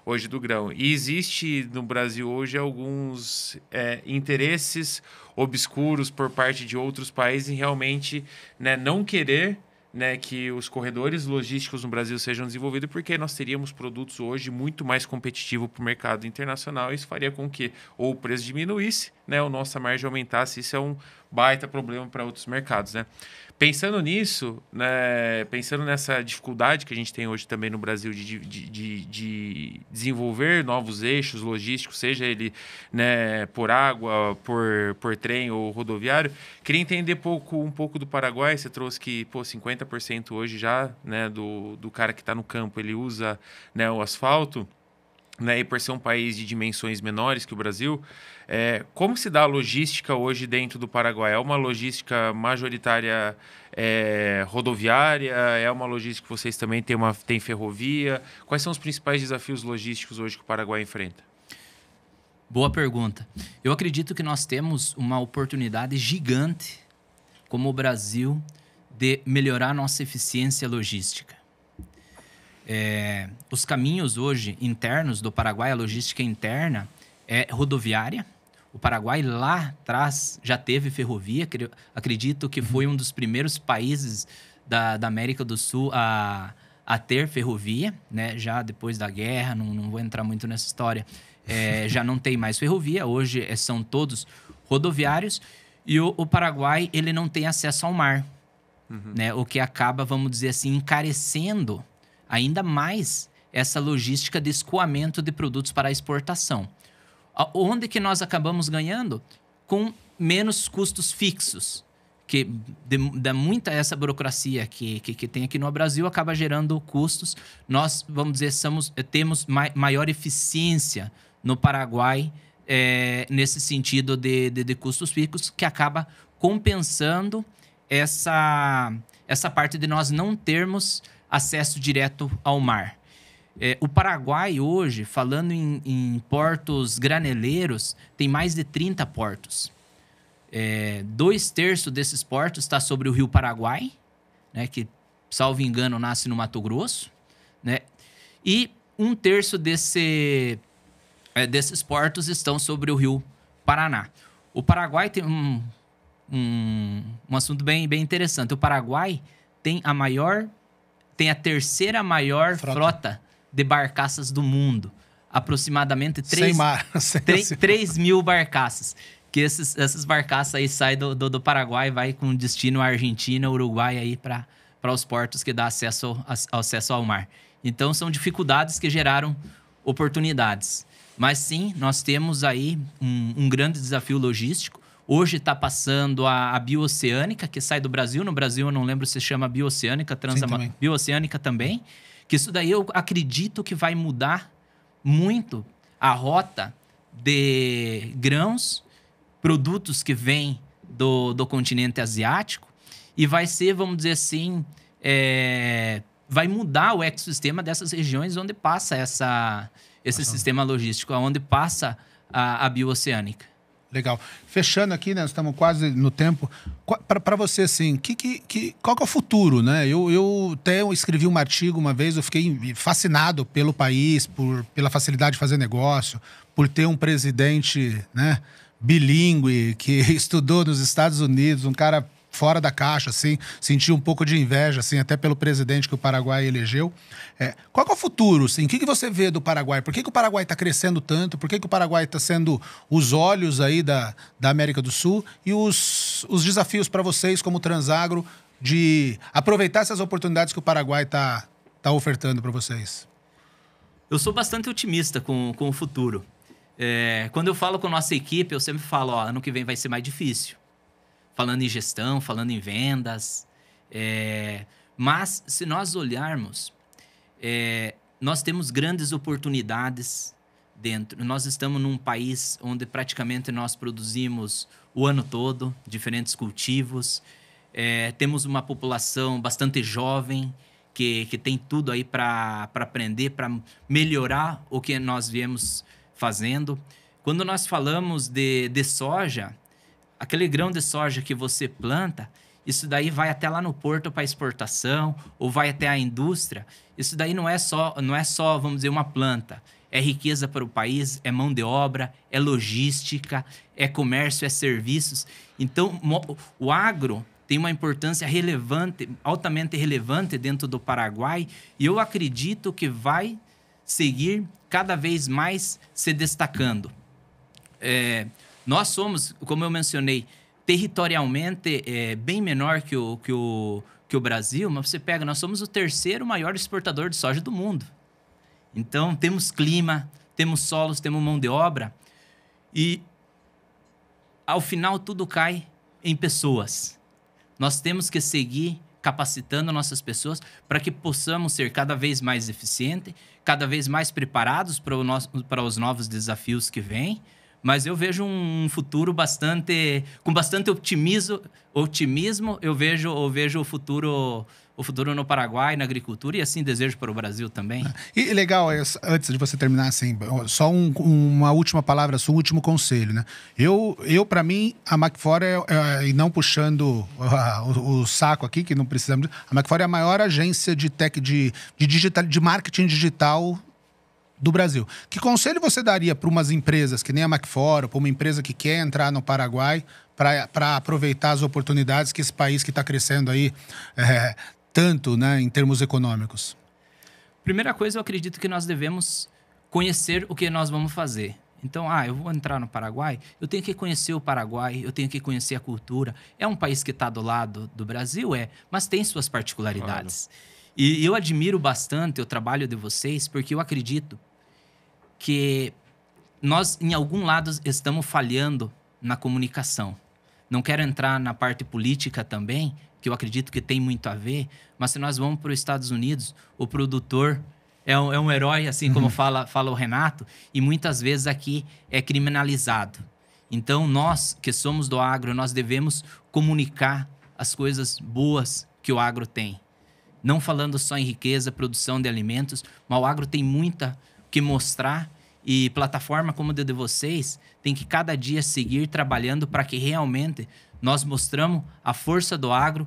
hoje do grão. E existe no Brasil hoje alguns interesses obscuros por parte de outros países em realmente, né, não querer, né, que os corredores logísticos no Brasil sejam desenvolvidos, porque nós teríamos produtos hoje muito mais competitivos para o mercado internacional, e isso faria com que ou o preço diminuísse, né, ou nossa margem aumentasse. Isso é um baita problema para outros mercados, né? Pensando nisso, né, pensando nessa dificuldade que a gente tem hoje também no Brasil de desenvolver novos eixos logísticos, seja ele, né, por água, por trem ou rodoviário, queria entender um pouco do Paraguai. Você trouxe que 50% hoje já, né, do cara que está no campo, ele usa, né, o asfalto. Né, e por ser um país de dimensões menores que o Brasil, como se dá a logística hoje dentro do Paraguai? É uma logística majoritária rodoviária? É uma logística que vocês também têm ferrovia? Quais são os principais desafios logísticos hoje que o Paraguai enfrenta? Boa pergunta. Eu acredito que nós temos uma oportunidade gigante, como o Brasil, de melhorar nossa eficiência logística. Os caminhos hoje internos do Paraguai, a logística interna é rodoviária. O Paraguai lá atrás já teve ferrovia. Acredito que foi um dos primeiros países da América do Sul a ter ferrovia, né? Já depois da guerra, não vou entrar muito nessa história, já não tem mais ferrovia. Hoje são todos rodoviários, e o Paraguai ele não tem acesso ao mar, né? O que acaba, vamos dizer assim, encarecendo ainda mais essa logística de escoamento de produtos para exportação. Onde que nós acabamos ganhando? Com menos custos fixos, que dá muita essa burocracia que tem aqui no Brasil, acaba gerando custos. Nós, vamos dizer, temos maior eficiência no Paraguai nesse sentido de custos fixos, que acaba compensando essa parte de nós não termos acesso direto ao mar. O Paraguai hoje, falando em portos graneleiros, tem mais de 30 portos. 2/3 desses portos está sobre o Rio Paraguai, né, que, salvo engano, nasce no Mato Grosso, né? E 1/3 desses portos estão sobre o Rio Paraná. O Paraguai tem um assunto bem interessante. O Paraguai tem a terceira maior frota de barcaças do mundo. Aproximadamente 3 mil barcaças. Que essas barcaças aí saem do Paraguai, vai com destino à Argentina, Uruguai, aí para os portos que dá acesso ao mar. Então, são dificuldades que geraram oportunidades. Mas sim, nós temos aí um grande desafio logístico. Hoje está passando a Bioceânica, que sai do Brasil. No Brasil, eu não lembro se chama Bioceânica, Bioceânica também. Que isso daí eu acredito que vai mudar muito a rota de grãos, produtos que vêm do continente asiático, e vai ser, vamos dizer assim, vai mudar o ecossistema dessas regiões onde passa esse sistema logístico, onde passa a Bioceânica. Legal. Fechando aqui, né? Nós estamos quase no tempo. Para você, assim, qual que é o futuro, né? Eu até escrevi um artigo uma vez, eu fiquei fascinado pelo país, pela facilidade de fazer negócio, por ter um presidente, né, bilíngue, que estudou nos Estados Unidos, um cara fora da caixa, assim, senti um pouco de inveja, assim, até pelo presidente que o Paraguai elegeu. Qual que é o futuro, assim? O que você vê do Paraguai? Por que o Paraguai está crescendo tanto? Por que o Paraguai está sendo os olhos aí da América do Sul? E os desafios para vocês, como Transagro, de aproveitar essas oportunidades que o Paraguai está ofertando para vocês? Eu sou bastante otimista com o futuro. Quando eu falo com a nossa equipe, eu sempre falo, ano que vem vai ser mais difícil. Falando em gestão, falando em vendas. Mas, se nós olharmos, nós temos grandes oportunidades dentro. Nós estamos num país onde praticamente nós produzimos o ano todo, diferentes cultivos. Temos uma população bastante jovem, que tem tudo aí para aprender, para melhorar o que nós viemos fazendo. Quando nós falamos de soja, aquele grão de soja que você planta, isso daí vai até lá no porto para exportação, ou vai até a indústria. Isso daí não é só, vamos dizer, uma planta. É riqueza para o país, é mão de obra, é logística, é comércio, é serviços. Então, o agro tem uma importância relevante, altamente relevante dentro do Paraguai, e eu acredito que vai seguir cada vez mais se destacando. Nós somos, como eu mencionei, territorialmente bem menor que o Brasil, mas você pega, nós somos o terceiro maior exportador de soja do mundo. Então, temos clima, temos solos, temos mão de obra, e ao final tudo cai em pessoas. Nós temos que seguir capacitando nossas pessoas para que possamos ser cada vez mais eficientes, cada vez mais preparados para os novos desafios que vêm. Mas eu vejo um futuro com bastante otimismo. Eu vejo o futuro no Paraguai, na agricultura, e assim desejo para o Brasil também. E legal, antes de você terminar, assim, só uma última palavra, um último conselho, né? Eu para mim, a Macfor e não puxando o saco aqui, que não precisamos, a Macfor é a maior agência de marketing digital do Brasil. Que conselho você daria para umas empresas que nem a Macfor, ou para uma empresa que quer entrar no Paraguai para aproveitar as oportunidades que esse país que está crescendo aí tanto, né, em termos econômicos? Primeira coisa, eu acredito que nós devemos conhecer o que nós vamos fazer. Então, eu vou entrar no Paraguai, eu tenho que conhecer o Paraguai, eu tenho que conhecer a cultura. É um país que está do lado do Brasil, mas tem suas particularidades. Claro. E eu admiro bastante o trabalho de vocês, porque eu acredito que nós, em algum lado, estamos falhando na comunicação. Não quero entrar na parte política também, que eu acredito que tem muito a ver, mas se nós vamos para os Estados Unidos, o produtor é um herói, assim como fala o Renato, e muitas vezes aqui é criminalizado. Então, nós que somos do agro, nós devemos comunicar as coisas boas que o agro tem. Não falando só em riqueza, produção de alimentos, mas o agro tem muita que mostrar, e plataforma como a de vocês tem que cada dia seguir trabalhando para que realmente nós mostramos a força do agro.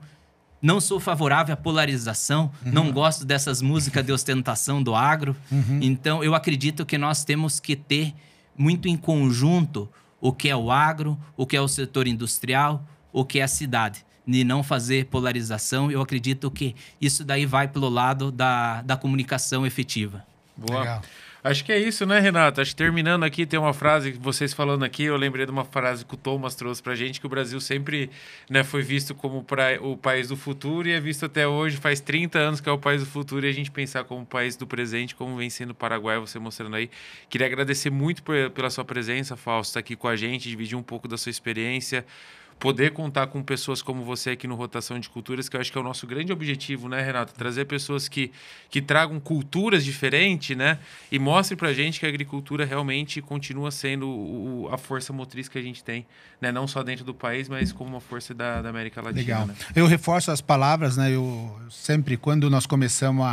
Não sou favorável à polarização, não gosto dessas músicas de ostentação do agro. Então, eu acredito que nós temos que ter muito em conjunto o que é o agro, o que é o setor industrial, o que é a cidade. E não fazer polarização. Eu acredito que isso daí vai pelo lado da comunicação efetiva. Boa. Legal. Acho que é isso, né, Renato? Acho que terminando aqui, tem uma frase que vocês falando aqui, eu lembrei de uma frase que o Thomas trouxe pra gente, que o Brasil sempre, né, foi visto como o país do futuro e é visto até hoje, faz 30 anos que é o país do futuro, e a gente pensar como o país do presente, como vem sendo o Paraguai, você mostrando aí. Queria agradecer muito pela sua presença, Fausto, estar aqui com a gente, dividir um pouco da sua experiência, poder contar com pessoas como você aqui no Rotação de Culturas, que eu acho que é o nosso grande objetivo, né, Renato? Trazer pessoas que tragam culturas diferentes, né? E mostrem pra gente que a agricultura realmente continua sendo a força motriz que a gente tem, né? Não só dentro do país, mas como uma força da América Latina. Legal. Né? Eu reforço as palavras, né? Eu sempre, quando nós começamos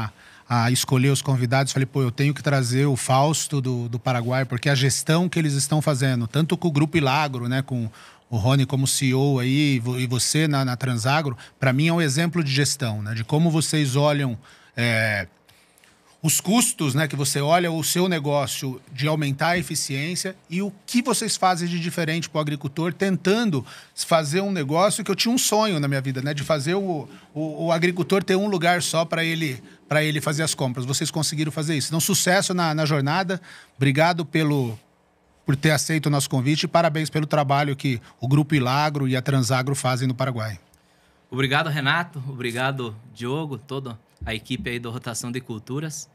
a escolher os convidados, falei, pô, eu tenho que trazer o Fausto do Paraguai, porque a gestão que eles estão fazendo, tanto com o Grupo Ilagro, né, com o Rony como CEO aí, e você na Transagro, para mim é um exemplo de gestão, né, de como vocês olham os custos, né, que você olha o seu negócio de aumentar a eficiência e o que vocês fazem de diferente para o agricultor, tentando fazer um negócio que eu tinha um sonho na minha vida, né, de fazer o agricultor ter um lugar só para ele fazer as compras. Vocês conseguiram fazer isso. Então, sucesso na jornada. Obrigado por ter aceito o nosso convite e parabéns pelo trabalho que o Grupo Ilagro e a Transagro fazem no Paraguai. Obrigado, Renato. Obrigado, Diogo, toda a equipe aí do Rotação de Culturas.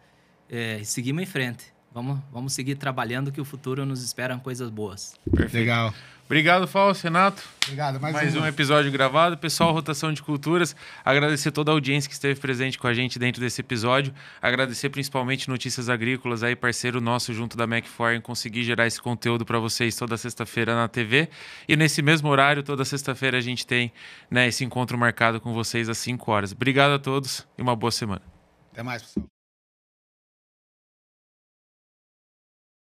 Seguimos em frente. Vamos seguir trabalhando, que o futuro nos espera coisas boas. Perfeito. Legal. Obrigado, Fausto, Renato. Obrigado. Mais um episódio gravado. Pessoal, Rotação de Culturas, agradecer toda a audiência que esteve presente com a gente dentro desse episódio. Agradecer principalmente Notícias Agrícolas, aí parceiro nosso junto da Macfor, em conseguir gerar esse conteúdo para vocês toda sexta-feira na TV. E nesse mesmo horário, toda sexta-feira, a gente tem, né, esse encontro marcado com vocês às 5 horas. Obrigado a todos e uma boa semana. Até mais, pessoal.